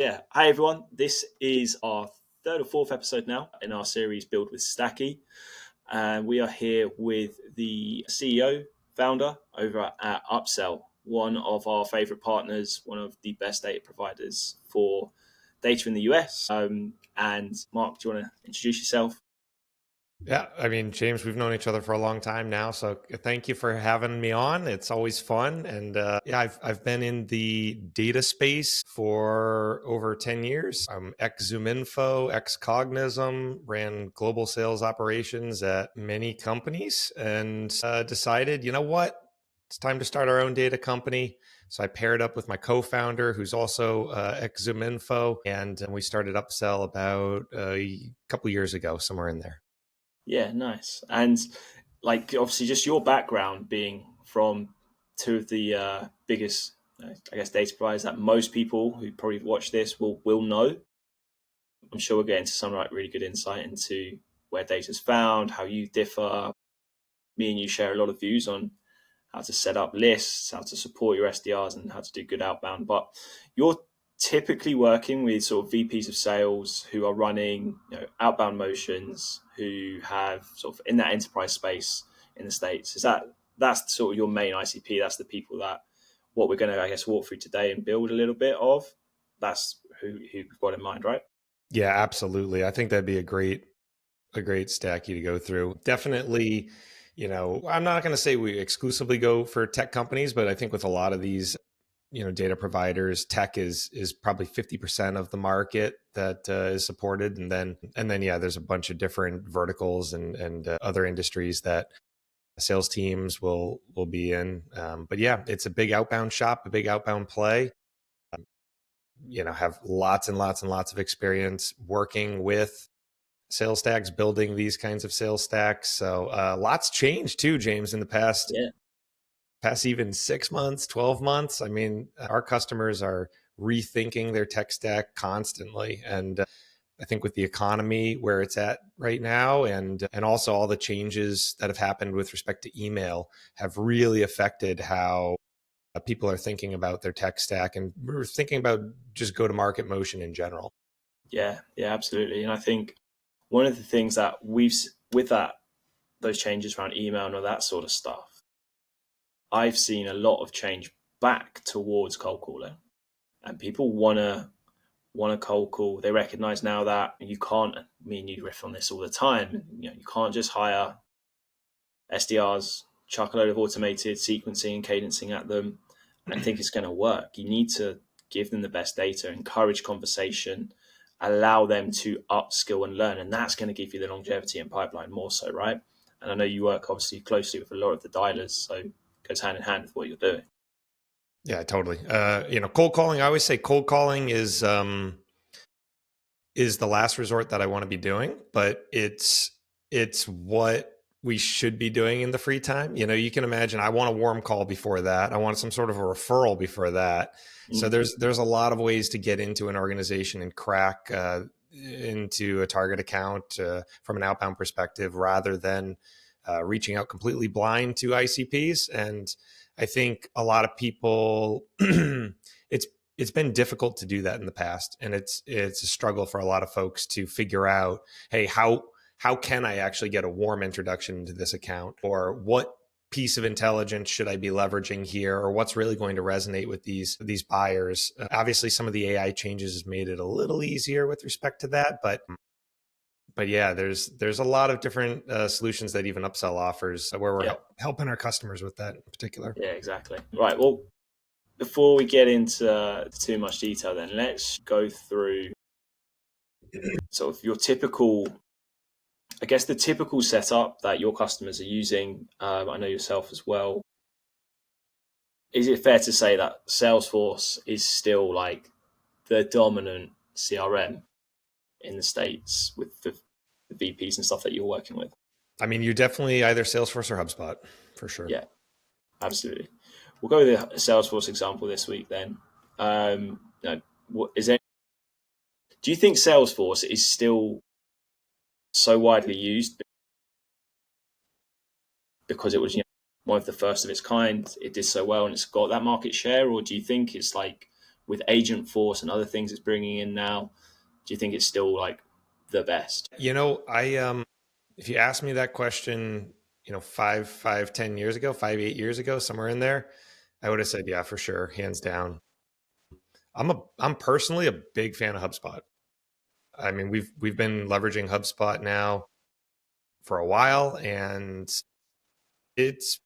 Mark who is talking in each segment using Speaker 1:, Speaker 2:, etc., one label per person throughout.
Speaker 1: Yeah. Hi, everyone. This is our third or fourth episode now in our series Build with Stakki. And we are here with the CEO, founder over at Upcell, one of our favorite partners, one of the best data providers for data in the US. And Mark, do you want to introduce yourself?
Speaker 2: Yeah, I mean, James, we've known each other for a long time now, so thank you for having me on. It's always fun, and yeah, I've been in the data space for over 10 years. I'm ex ZoomInfo, ex Cognism, ran global sales operations at many companies, and decided, you know what, it's time to start our own data company. So I paired up with my co-founder, who's also ex ZoomInfo, and we started Upcell about a couple years ago, somewhere in there.
Speaker 1: Yeah, nice. And like, obviously, just your background being from two of the biggest, I guess, data providers that most people who probably watch this will know. I'm sure we'll get into some like really good insight into where data's found, how you differ. Me and you share a lot of views on how to set up lists, how to support your SDRs, and how to do good outbound. But you're typically working with sort of VPs of sales who are running, outbound motions, who have sort of in that enterprise space in the States. That's sort of your main ICP? That's the people that what we're going to, I guess, walk through today and build a little bit of. That's who we've got in mind, right?
Speaker 2: Yeah, absolutely. I think that'd be a great stacky to go through. Definitely, I'm not going to say we exclusively go for tech companies, but I think with a lot of these, data providers, tech is probably 50% of the market that is supported, and then yeah, there's a bunch of different verticals and other industries that sales teams will be in. But yeah, it's a big outbound shop, a big outbound play. Have lots and lots and lots of experience working with sales stacks, building these kinds of sales stacks. So lots changed too, James, in the past
Speaker 1: Yeah.
Speaker 2: even 6 months, 12 months. I mean, our customers are rethinking their tech stack constantly. And I think with the economy where it's at right now, and also all the changes that have happened with respect to email have really affected how people are thinking about their tech stack, and we're thinking about just go to market motion in general.
Speaker 1: Yeah, yeah, absolutely. And I think one of the things that with that, those changes around email and all that sort of stuff, I've seen a lot of change back towards cold calling, and people want to cold call. They recognize now that you can't. Me and you riff on this all the time. You can't just hire SDRs, chuck a load of automated sequencing and cadencing at them, and think it's going to work. You need to give them the best data, encourage conversation, allow them to upskill and learn, and that's going to give you the longevity and pipeline more so, right? And I know you work obviously closely with a lot of the dialers, so it goes hand in hand with what you're doing.
Speaker 2: Yeah, totally. Cold calling. I always say cold calling is the last resort that I want to be doing, but it's what we should be doing in the free time. You can imagine I want a warm call before that. I want some sort of a referral before that. So
Speaker 1: Mm.
Speaker 2: there's a lot of ways to get into an organization and crack into a target account from an outbound perspective, rather than reaching out completely blind to ICPs. And I think a lot of people, it's been difficult to do that in the past, and it's a struggle for a lot of folks to figure out, hey, how can I actually get a warm introduction into this account, or what piece of intelligence should I be leveraging here, or what's really going to resonate with these buyers. Obviously, some of the AI changes has made it a little easier with respect to that, but yeah, there's a lot of different solutions that even Upsell offers, where we're
Speaker 1: Yeah,
Speaker 2: helping our customers with that in particular.
Speaker 1: yeah, exactly. Right. Well, before we get into too much detail, then let's go through sort of your typical, I guess, the typical setup that your customers are using. I know yourself as well. Is it fair to say that Salesforce is still like the dominant CRM in the States with the VPs and stuff that you're working with?
Speaker 2: I mean, you're definitely either Salesforce or HubSpot for sure.
Speaker 1: Yeah, absolutely. We'll go with the Salesforce example this week then. Is there? Do you think Salesforce is still so widely used because it was one of the first of its kind? It did so well and it's got that market share, or do you think it's like with Agent Force and other things it's bringing in now, do you think it's still like the best?
Speaker 2: I if you asked me that question, 10 years ago, 8 years ago, somewhere in there, I would have said, yeah, for sure, hands down. I'm personally a big fan of HubSpot. I mean, we've been leveraging HubSpot now for a while, and it's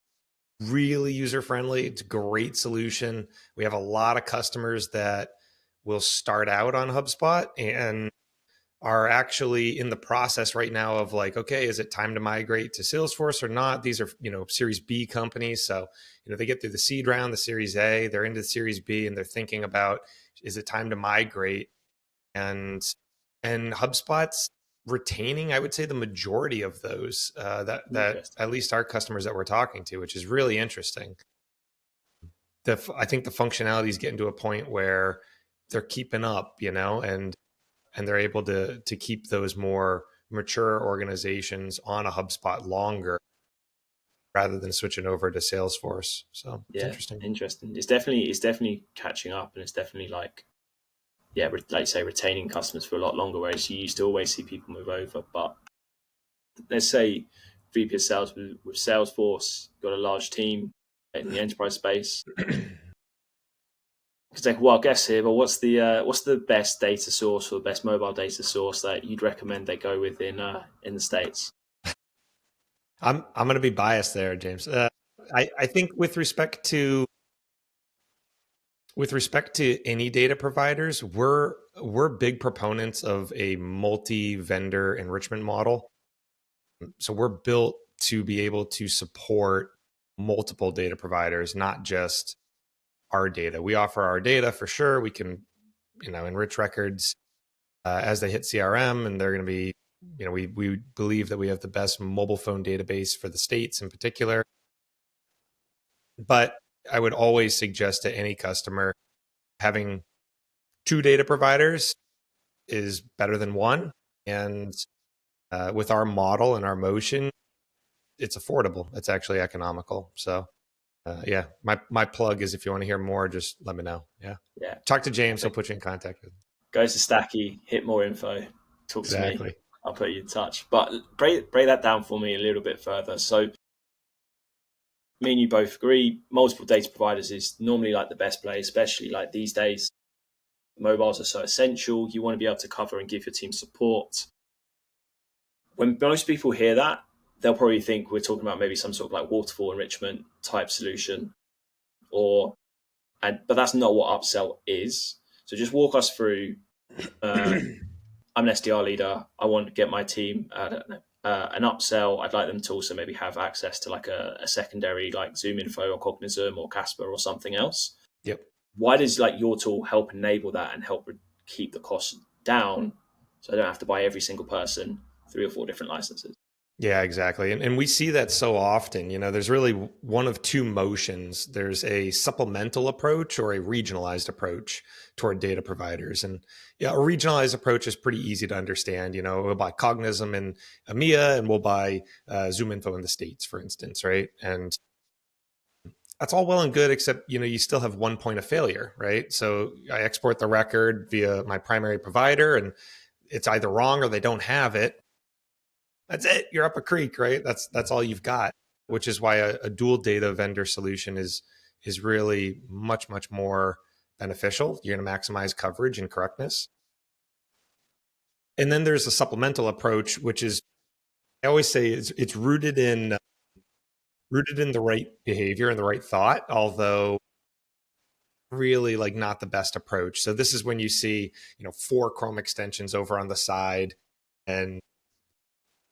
Speaker 2: really user friendly. It's a great solution. We have a lot of customers that will start out on HubSpot and are actually in the process right now of like, okay, is it time to migrate to Salesforce or not? These are, Series B companies. So, they get through the seed round, the Series A, they're into the Series B, and they're thinking about, is it time to migrate? And HubSpot's retaining, I would say, the majority of those that at least our customers that we're talking to, which is really interesting. I think the functionality is getting to a point where they're keeping up, and they're able to keep those more mature organizations on a HubSpot longer rather than switching over to Salesforce. So it's interesting.
Speaker 1: It's definitely catching up, and it's definitely like, yeah, like you say, retaining customers for a lot longer, whereas you used to always see people move over. But let's say VP of sales with Salesforce, got a large team in the enterprise space. Could take a wild guess here, but what's the best data source or the best mobile data source that you'd recommend they go with in the States?
Speaker 2: I'm going to be biased there, James. I think with respect to any data providers, we're big proponents of a multi-vendor enrichment model. So we're built to be able to support multiple data providers, not just our data. We offer our data for sure. We can, enrich records as they hit CRM, and they're going to be, we believe that we have the best mobile phone database for the States in particular. But I would always suggest to any customer having 2 data providers is better than 1. And with our model and our motion, it's affordable. It's actually economical. So yeah, my plug is, if you want to hear more, just let me know. Yeah. Talk to James. He'll put you in contact with him.
Speaker 1: Go to Stakki, hit more info, talk to
Speaker 2: Exactly.
Speaker 1: me. I'll put you in touch. But break that down for me a little bit further. So me and you both agree, multiple data providers is normally like the best play, especially like these days. Mobiles are so essential. You want to be able to cover and give your team support. When most people hear that, they'll probably think we're talking about maybe some sort of like waterfall enrichment type solution, but that's not what Upcell is. So just walk us through. I'm an SDR leader. I want to get my team an Upcell. I'd like them to also maybe have access to like a secondary like Zoom Info or Cognizant or Casper or something else.
Speaker 2: Yep.
Speaker 1: Why does like your tool help enable that and help keep the costs down, so I don't have to buy every single person 3 or 4 different licenses?
Speaker 2: Yeah, exactly. And we see that so often. There's really one of 2 motions. There's a supplemental approach or a regionalized approach toward data providers. And yeah, a regionalized approach is pretty easy to understand. We'll buy Cognizant in EMEA, and we'll buy Zoom Info in the States, for instance, right? And that's all well and good, except, you still have one point of failure, right? So I export the record via my primary provider, and it's either wrong or they don't have it. That's it. You're up a creek, right? That's all you've got, which is why a dual data vendor solution is really much, much more beneficial. You're going to maximize coverage and correctness. And then there's a supplemental approach, which is, I always say, it's rooted in the right behavior and the right thought, although really like not the best approach. So this is when you see, 4 Chrome extensions over on the side, and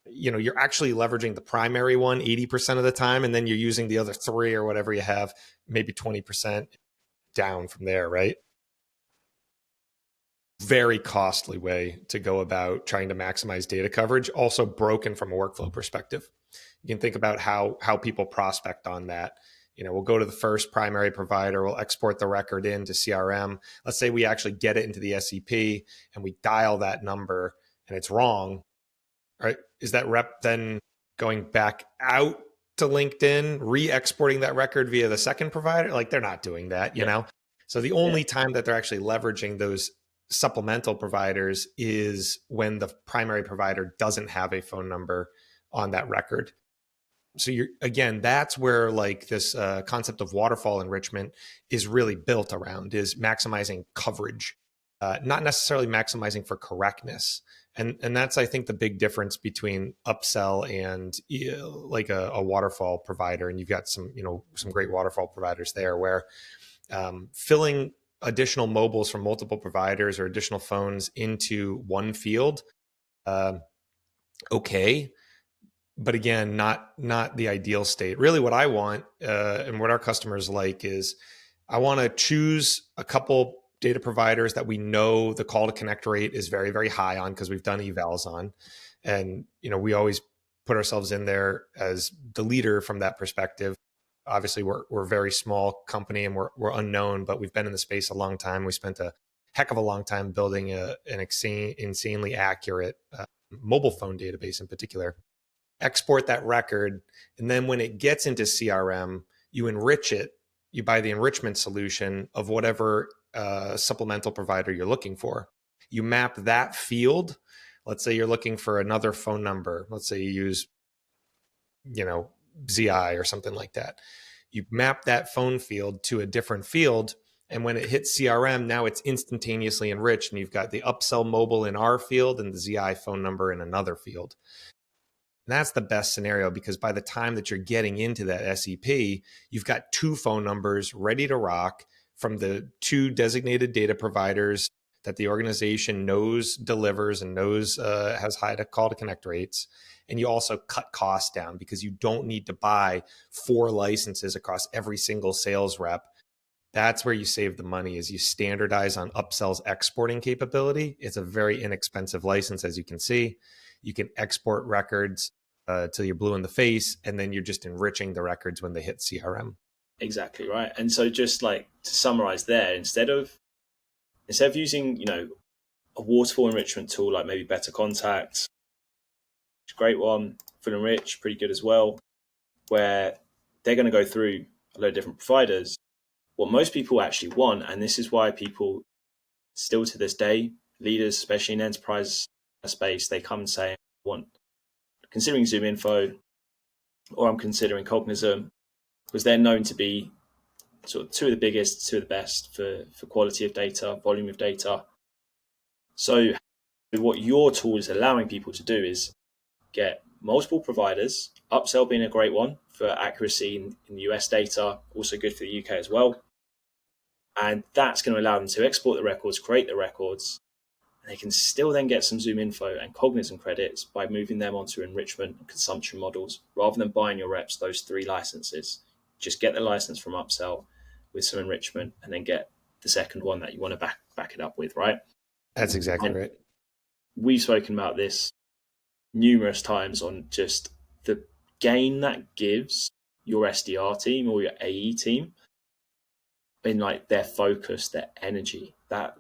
Speaker 2: you're actually leveraging the primary one 80% of the time, and then you're using the other 3 or whatever you have, maybe 20% down from there, right? Very costly way to go about trying to maximize data coverage. Also broken from a workflow perspective. You can think about how people prospect on that. We'll go to the first primary provider, we'll export the record into CRM. Let's say we actually get it into the SEP and we dial that number and it's wrong. Right? Is that rep then going back out to LinkedIn, re-exporting that record via the second provider? Like, they're not doing that, you know? So the
Speaker 1: Yeah.
Speaker 2: only time that they're actually leveraging those supplemental providers is when the primary provider doesn't have a phone number on that record. So you're, again, that's where like this concept of waterfall enrichment is really built around, is maximizing coverage, not necessarily maximizing for correctness. And that's, I think, the big difference between Upsell and like a waterfall provider. And you've got some, some great waterfall providers there where filling additional mobiles from multiple providers or additional phones into one field, uh, okay, but again, not the ideal state. Really, what I want and what our customers like is, I want to choose a couple data providers that we know the call to connect rate is very, very high on, because we've done evals on, and we always put ourselves in there as the leader from that perspective. Obviously, we're a very small company and we're unknown, but we've been in the space a long time. We spent a heck of a long time building an insanely accurate mobile phone database in particular. Export that record, and then when it gets into CRM, you enrich it. You buy the enrichment solution of whatever supplemental provider you're looking for. You map that field. Let's say you're looking for another phone number. Let's say you use, ZI or something like that. You map that phone field to a different field, and when it hits CRM, now it's instantaneously enriched, and you've got the upsell mobile in our field and the ZI phone number in another field. And that's the best scenario, because by the time that you're getting into that SEP, you've got two phone numbers ready to rock from the two designated data providers that the organization knows delivers and knows has high call to connect rates. And you also cut costs down, because you don't need to buy 4 licenses across every single sales rep. That's where you save the money, is you standardize on Upsell's exporting capability. It's a very inexpensive license, as you can see. You can export records till you're blue in the face, and then you're just enriching the records when they hit CRM.
Speaker 1: Exactly right. And so, just like to summarize there, instead of using a waterfall enrichment tool like maybe Better Contacts, great one, Full Enrich, pretty good as well, where they're going to go through a load of different providers. What most people actually want, and this is why people still to this day, leaders, especially in enterprise space, they come and say, I want, considering Zoom Info, or I'm considering Cognizant, because they're known to be sort of two of the biggest, two of the best for quality of data, volume of data. So what your tool is allowing people to do is get multiple providers, Upsell being a great one for accuracy in the US data, also good for the UK as well. And that's going to allow them to export the records, create the records, and they can still then get some Zoom Info and Cognizant credits by moving them onto enrichment and consumption models, rather than buying your reps those 3 licenses. Just get the license from Upsell with some enrichment, and then get the second one that you want to back it up with, right?
Speaker 2: That's exactly
Speaker 1: And
Speaker 2: right.
Speaker 1: we've spoken about this numerous times on just the gain that gives your SDR team or your AE team in like their focus, their energy, that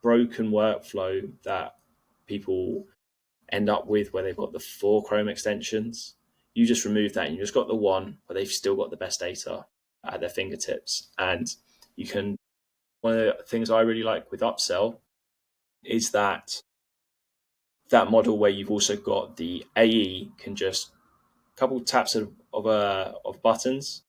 Speaker 1: broken workflow that people end up with where they've got the 4 Chrome extensions. You just remove that and you just got the one, but they've still got the best data at their fingertips. And you can, one of the things I really like with Upsell is that model where you've also got the AE can just a couple taps of buttons,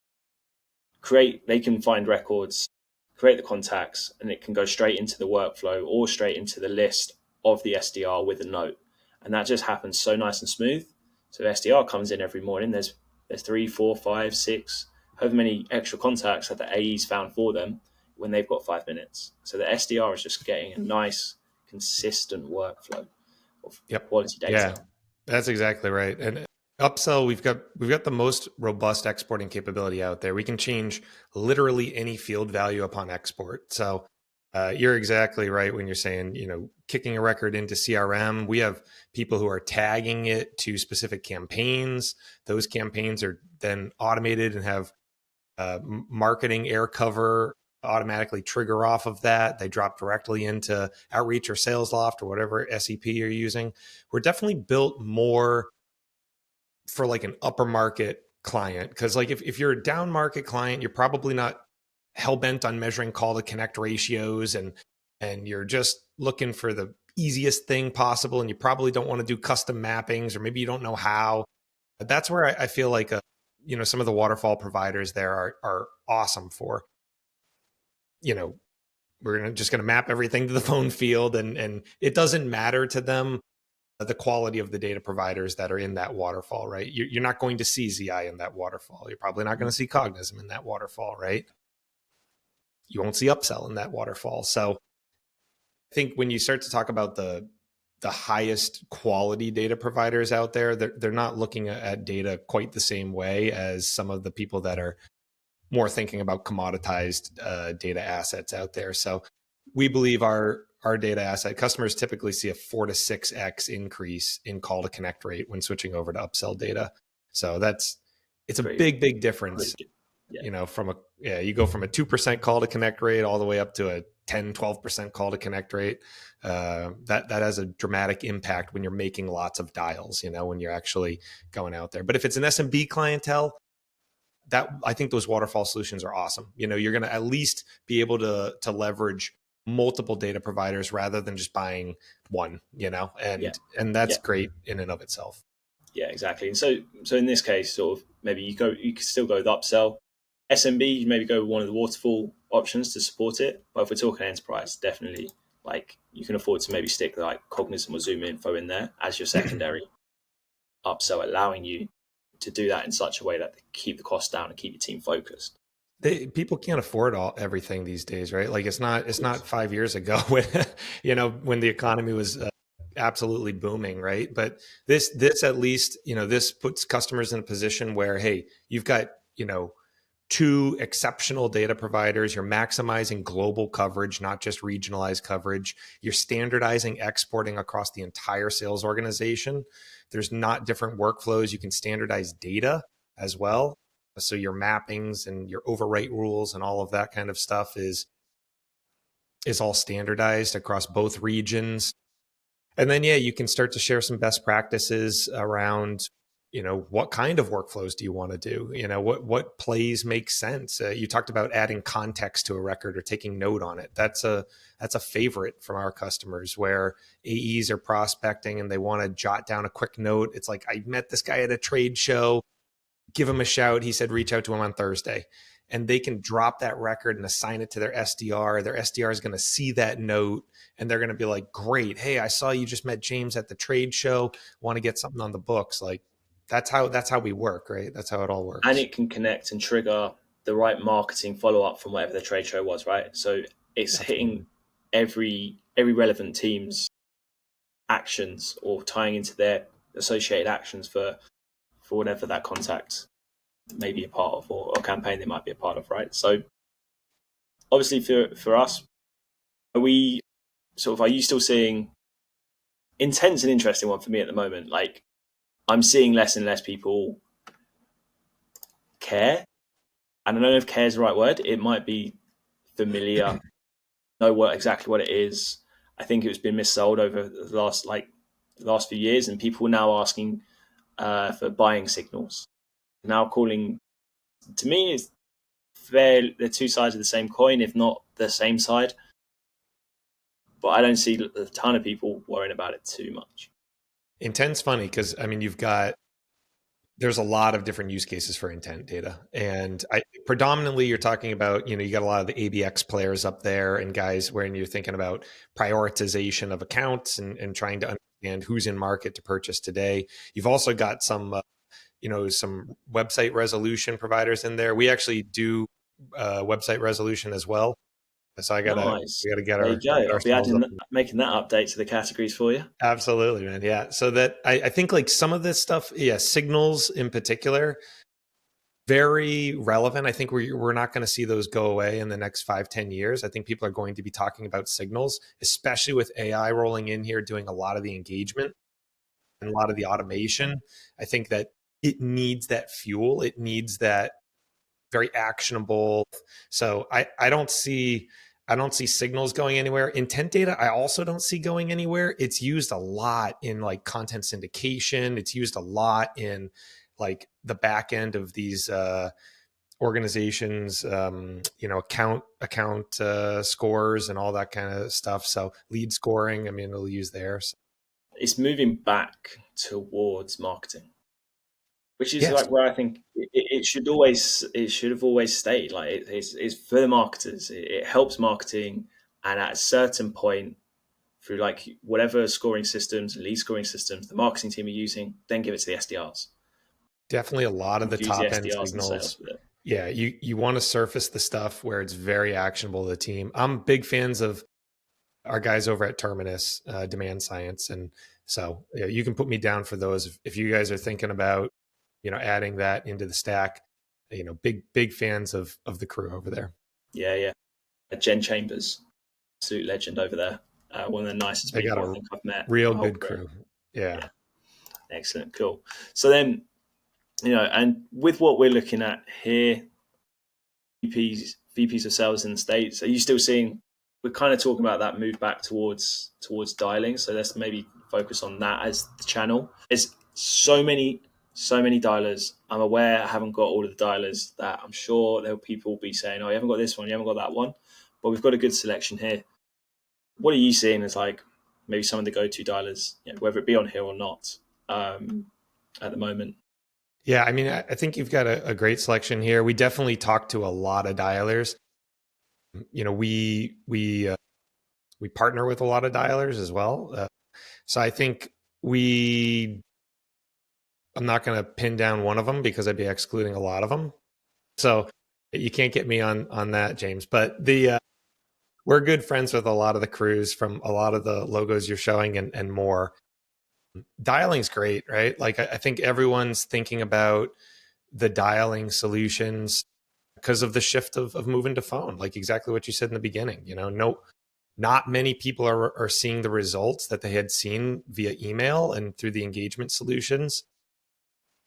Speaker 1: they can find records, create the contacts, and it can go straight into the workflow or straight into the list of the SDR with a note. And that just happens so nice and smooth. So SDR comes in every morning. There's 3, 4, 5, 6, however many extra contacts that the AE's found for them when they've got 5 minutes. So the SDR is just getting a nice, consistent workflow of quality data.
Speaker 2: Yeah, that's exactly right. And Upsell, we've got the most robust exporting capability out there. We can change literally any field value upon export. So you're exactly right when you're saying, kicking a record into CRM. We have people who are tagging it to specific campaigns. Those campaigns are then automated and have marketing air cover automatically trigger off of that. They drop directly into Outreach or SalesLoft or whatever SEP you're using. We're definitely built more for like an upper market client, because like if you're a down market client, you're probably not hell-bent on measuring call to connect ratios, and you're just looking for the easiest thing possible, and you probably don't want to do custom mappings, or maybe you don't know how. That's where I feel like some of the waterfall providers there are awesome for. We're just going to map everything to the phone field, and it doesn't matter to them the quality of the data providers that are in that waterfall, right? You're not going to see ZI in that waterfall. You're probably not going to see Cognism in that waterfall, right? You won't see Upsell in that waterfall. So I think when you start to talk about the highest quality data providers out there, they're not looking at data quite the same way as some of the people that are more thinking about commoditized data assets out there. So we believe our data asset customers typically see a 4 to 6x increase in call to connect rate when switching over to upsell data. So it's a big difference. Yeah. You go from a 2% call to connect rate all the way up to a 10-12% call to connect rate. That has a dramatic impact when you're making lots of dials, when you're actually going out there. But if it's an SMB clientele, that I think those waterfall solutions are awesome. You're going to at least be able to leverage multiple data providers rather than just buying one, and that's great in and of itself.
Speaker 1: Yeah, exactly. And so in this case, sort of maybe you could still go with upsell. SMB, you maybe go with one of the waterfall options to support it. But if we're talking enterprise, definitely like you can afford to maybe stick like Cognism or Zoom Info in there as your secondary upsell, allowing you to do that in such a way that they keep the cost down and keep your team focused.
Speaker 2: People can't afford everything these days, right? Like it's not 5 years ago when when the economy was absolutely booming, right? But this at least this puts customers in a position where, hey, you've got 2 exceptional data providers. You're maximizing global coverage, not just regionalized coverage. You're standardizing exporting across the entire sales organization. There's not different workflows. You can standardize data as well. So your mappings and your overwrite rules and all of that kind of stuff is all standardized across both regions. And then, you can start to share some best practices around, what kind of workflows do you want to do? What plays make sense? You talked about adding context to a record or taking note on it. That's a favorite from our customers, where AEs are prospecting and they want to jot down a quick note. It's like, I met this guy at a trade show. Give him a shout. He said, reach out to him on Thursday. And they can drop that record and assign it to their SDR. Their SDR is going to see that note and they're going to be like, great. Hey, I saw you just met James at the trade show. Want to get something on the books. Like that's how we work, right? That's how it all works.
Speaker 1: And it can connect and trigger the right marketing follow-up from whatever the trade show was, right? So it's hitting every relevant team's actions or tying into their associated actions for whatever that contact may be a part of or a campaign they might be a part of, right? So obviously for us, are you still seeing intent's an interesting one for me at the moment. Like I'm seeing less and less people care. And I don't know if care is the right word. It might be familiar, know exactly what it is. I think it's been missold over the last few years, and people are now asking for buying signals. Now calling, to me, they're 2 sides of the same coin, if not the same side. But I don't see a ton of people worrying about it too much.
Speaker 2: Intent's funny because, there's a lot of different use cases for intent data. And predominantly you're talking about, you got a lot of the ABX players up there and guys when you're thinking about prioritization of accounts and trying to understand who's in market to purchase today. You've also got some, some website resolution providers in there. We actually do website resolution as well. So we got to get
Speaker 1: I'll be making that update to the categories for you.
Speaker 2: Absolutely, man. Yeah. So that I think like some of this stuff, signals in particular, very relevant. I think we're not going to see those go away in the next 5-10 years. I think people are going to be talking about signals, especially with AI rolling in here, doing a lot of the engagement and a lot of the automation. I think that it needs that fuel. It needs that very actionable. So I don't see signals going anywhere. Intent data, I also don't see going anywhere. It's used a lot in like content syndication. It's used a lot in like the back end of these organizations, account scores and all that kind of stuff. So lead scoring, I mean, it'll use there. So.
Speaker 1: It's moving back towards marketing, which is
Speaker 2: Yes,
Speaker 1: like where I think it should have always stayed. Like it's for the marketers. It helps marketing, and at a certain point, through like whatever scoring systems and lead scoring systems the marketing team are using, then give it to the SDRs.
Speaker 2: definitely a lot of the
Speaker 1: Use the
Speaker 2: top end
Speaker 1: SDRs and
Speaker 2: signals.
Speaker 1: sales with it.
Speaker 2: Yeah, you want to surface the stuff where it's very actionable to the team. I'm big fans of our guys over at Terminus, Demand Science, and so you can put me down for those if you guys are thinking about adding that into the stack. Big fans of the crew over there.
Speaker 1: Yeah. Jen Chambers, absolute legend over there. One of the nicest
Speaker 2: They got
Speaker 1: people I
Speaker 2: a
Speaker 1: think I've met.
Speaker 2: real
Speaker 1: My whole
Speaker 2: good
Speaker 1: career.
Speaker 2: crew. Yeah.
Speaker 1: Excellent, cool. So then, and with what we're looking at here, VPs of sales in the States, are you still seeing? We're kind of talking about that move back towards dialing. So let's maybe focus on that as the channel. There's so many dialers. I'm aware I haven't got all of the dialers that I'm sure there will people be saying, oh, you haven't got this one, you haven't got that one. But we've got a good selection here. What are you seeing as like maybe some of the go-to dialers, whether it be on here or not, at the moment?
Speaker 2: Yeah, I mean, I think you've got a great selection here. We definitely talk to a lot of dialers. We partner with a lot of dialers as well. So I think I'm not going to pin down one of them because I'd be excluding a lot of them. So you can't get me on that, James. But we're good friends with a lot of the crews from a lot of the logos you're showing and more. Dialing's great, right? Like I think everyone's thinking about the dialing solutions because of the shift of moving to phone, like exactly what you said in the beginning. Not many people are seeing the results that they had seen via email and through the engagement solutions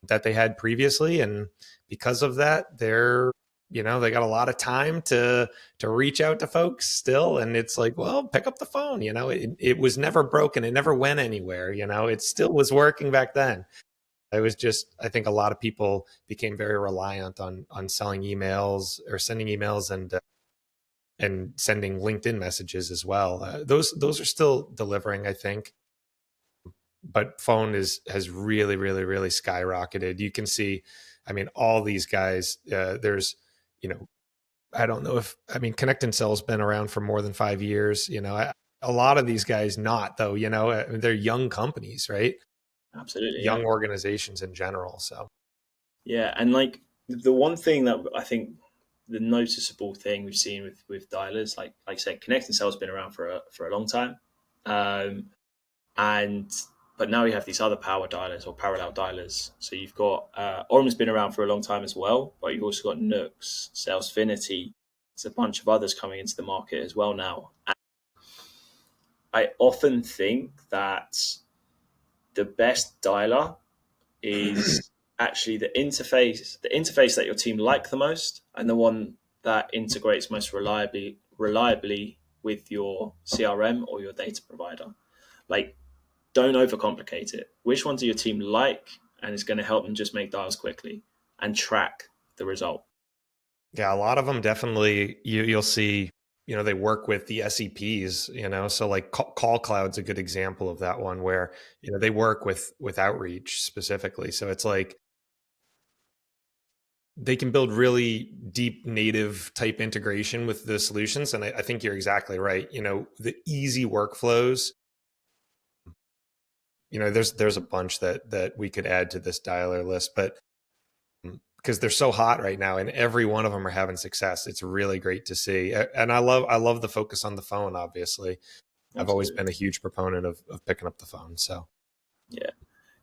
Speaker 2: that they had previously. And because of that, they got a lot of time to reach out to folks still. And it's like, well, pick up the phone. It was never broken. It never went anywhere. It still was working back then. It was just, I think a lot of people became very reliant on selling emails or sending emails and sending LinkedIn messages as well. Those are still delivering, I think. But phone has really, really, really skyrocketed. You can see, I mean, all these guys, there's, I don't know Connect and Sell's been around for more than 5 years. A lot of these guys not though, they're young companies, right?
Speaker 1: Absolutely,
Speaker 2: Young
Speaker 1: yeah.
Speaker 2: organizations in general. So
Speaker 1: Yeah, and like the one thing that I think the noticeable thing we've seen with dialers, like I said, Connect and Sell's been around for a long time, and but now we have these other power dialers or parallel dialers. So you've got Orum's been around for a long time as well, but you've also got Nooks, Salesfinity. There's a bunch of others coming into the market as well now. And I often think that the best dialer is actually the interface that your team like the most, and the one that integrates most reliably with your CRM or your data provider. Like, don't overcomplicate it. Which one do your team like, and it's going to help them just make dials quickly and track the result.
Speaker 2: Yeah, a lot of them definitely you'll see, they work with the SEPs, so like Call Cloud's a good example of that one where, they work with outreach specifically. So it's like they can build really deep native type integration with the solutions. And I think you're exactly right. The easy workflows, there's a bunch that we could add to this dialer list, but because they're so hot right now and every one of them are having success. It's really great to see. And I love the focus on the phone, obviously.
Speaker 1: Absolutely.
Speaker 2: I've always been a huge proponent of picking up the phone. So
Speaker 1: yeah.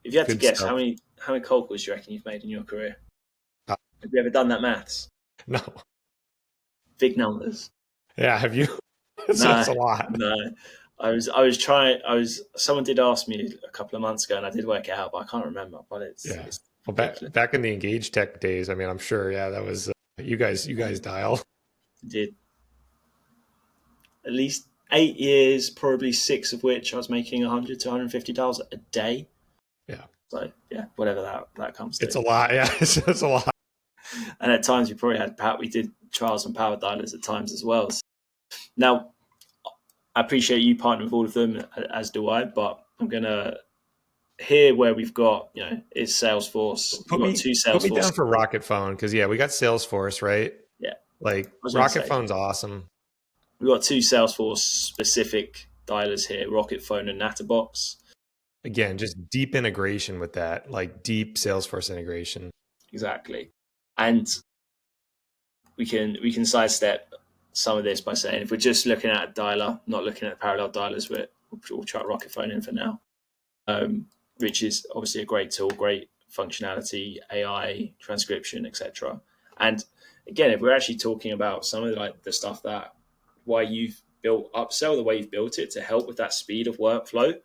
Speaker 1: If you had to guess,
Speaker 2: stuff.
Speaker 1: how many cold calls do you reckon you've made in your career? Have you ever done that maths?
Speaker 2: No.
Speaker 1: Big numbers.
Speaker 2: Yeah, have you? That's a lot.
Speaker 1: No. Someone did ask me a couple of months ago and I did work it out, but I can't remember. But it's
Speaker 2: well, back in the Engage Tech days, I mean, I'm sure, that was you guys dial.
Speaker 1: Did at least 8 years, probably 6 of which I was making 100 to 150 dials a day.
Speaker 2: Yeah.
Speaker 1: So yeah, whatever that comes to.
Speaker 2: It's a lot. Yeah, it's a lot.
Speaker 1: And at times we probably we did trials and power dialers at times as well. So now, I appreciate you partnering with all of them, as do I, but I'm going to here where we've got, it's Salesforce. We've got two
Speaker 2: Put me
Speaker 1: Salesforce.
Speaker 2: down for Rocket Phone because we got Salesforce, right?
Speaker 1: Yeah.
Speaker 2: Like
Speaker 1: I was going to
Speaker 2: Rocket
Speaker 1: say,
Speaker 2: Phone's awesome.
Speaker 1: we've got two Salesforce specific dialers here, Rocket Phone and Natterbox.
Speaker 2: Again, just deep integration with that, like deep Salesforce integration.
Speaker 1: Exactly. And we can sidestep some of this by saying if we're just looking at a dialer, not looking at parallel dialers, we'll chuck Rocket Phone in for now, which is obviously a great tool, great functionality, AI, transcription, etc. And again, if we're actually talking about some of the stuff that why you've built Upsell, the way you've built it to help with that speed of workflow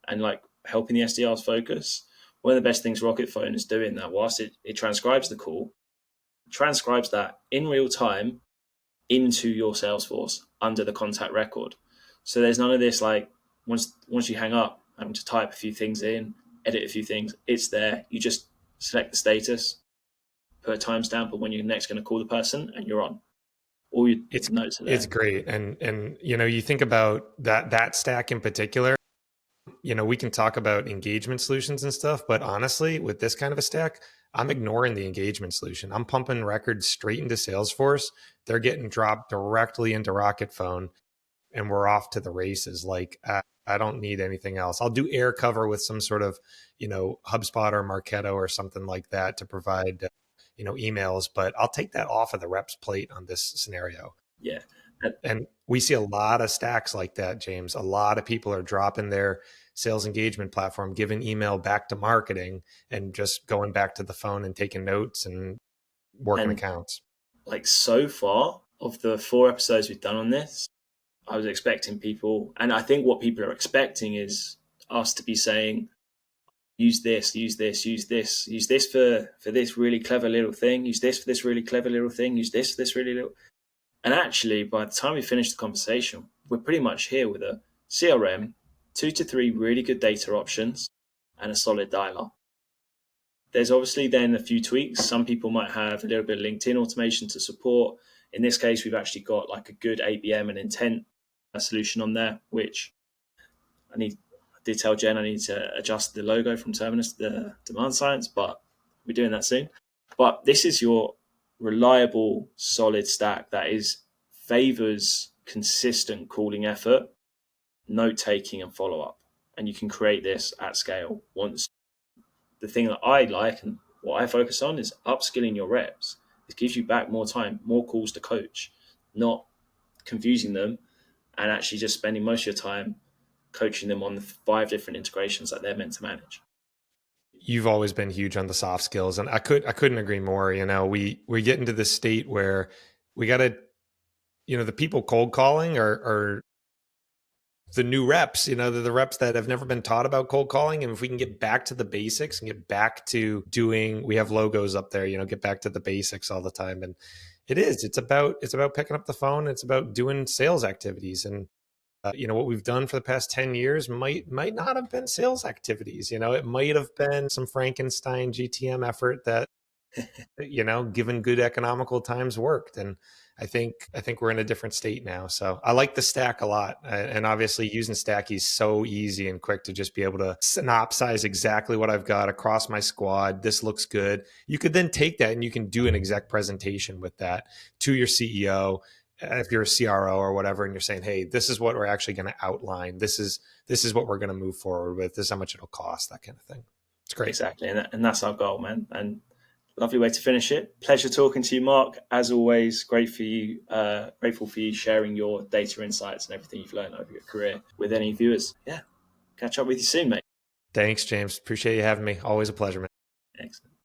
Speaker 1: and like helping the SDRs focus, one of the best things Rocket Phone is doing that whilst it transcribes the call, transcribes that in real time into your Salesforce under the contact record. So there's none of this like once you hang up, having to type a few things in, edit a few things. It's there. You just select the status, put a timestamp of when you're next going to call the person, and you're on. All your notes are there.
Speaker 2: It's great, and you think about that stack in particular. We can talk about engagement solutions and stuff, but honestly, with this kind of a stack, I'm ignoring the engagement solution. I'm pumping records straight into Salesforce. They're getting dropped directly into Rocket Phone, and we're off to the races. Like I don't need anything else. I'll do air cover with some sort of, HubSpot or Marketo or something like that to provide, emails, but I'll take that off of the rep's plate on this scenario.
Speaker 1: Yeah.
Speaker 2: And we see a lot of stacks like that, James. A lot of people are dropping their sales engagement platform, giving email back to marketing and just going back to the phone and taking notes and working accounts.
Speaker 1: Like so far of the 4 episodes we've done on this, I was expecting people, and I think what people are expecting is us to be saying, use this, use this, use this, use this for this really clever little thing, use this for this really clever little thing, use this for this really little. And actually, by the time we finish the conversation, we're pretty much here with a CRM, 2 to 3 really good data options, and a solid dialer. There's obviously then a few tweaks. Some people might have a little bit of LinkedIn automation to support. In this case, we've actually got like a good ABM and intent solution on there, which I did tell Jen I need to adjust the logo from Terminus to the demand science, but we're doing that soon. But this is your reliable, solid stack that favors consistent calling effort, note taking, and follow up. And you can create this at scale. Once the thing that I like and what I focus on is upskilling your reps. It gives you back more time, more calls to coach, not confusing them, and actually just spending most of your time coaching them on the 5 different integrations that they're meant to manage.
Speaker 2: You've always been huge on the soft skills, and I couldn't agree more. We get into this state where we got to, the people cold calling are the new reps, the reps that have never been taught about cold calling. And if we can get back to the basics and get back to we have logos up there, get back to the basics all the time. And it's about picking up the phone. It's about doing sales activities. And, what we've done for the past 10 years might not have been sales activities. It might have been some Frankenstein GTM effort that, given good economical times worked. And I think we're in a different state now. So I like the stack a lot. And obviously using Stakki is so easy and quick to just be able to synopsize exactly what I've got across my squad. This looks good. You could then take that and you can do an exec presentation with that to your CEO. If you're a CRO or whatever, and you're saying, hey, this is what we're actually going to outline. This is what we're going to move forward with. This is how much it'll cost, that kind of thing. It's great.
Speaker 1: Exactly. And that's our goal, man. And lovely way to finish it. Pleasure talking to you, Mark. As always, grateful for you sharing your data insights and everything you've learned over your career with any viewers. Yeah. Catch up with you soon, mate.
Speaker 2: Thanks, James. Appreciate you having me. Always a pleasure, man.
Speaker 1: Excellent.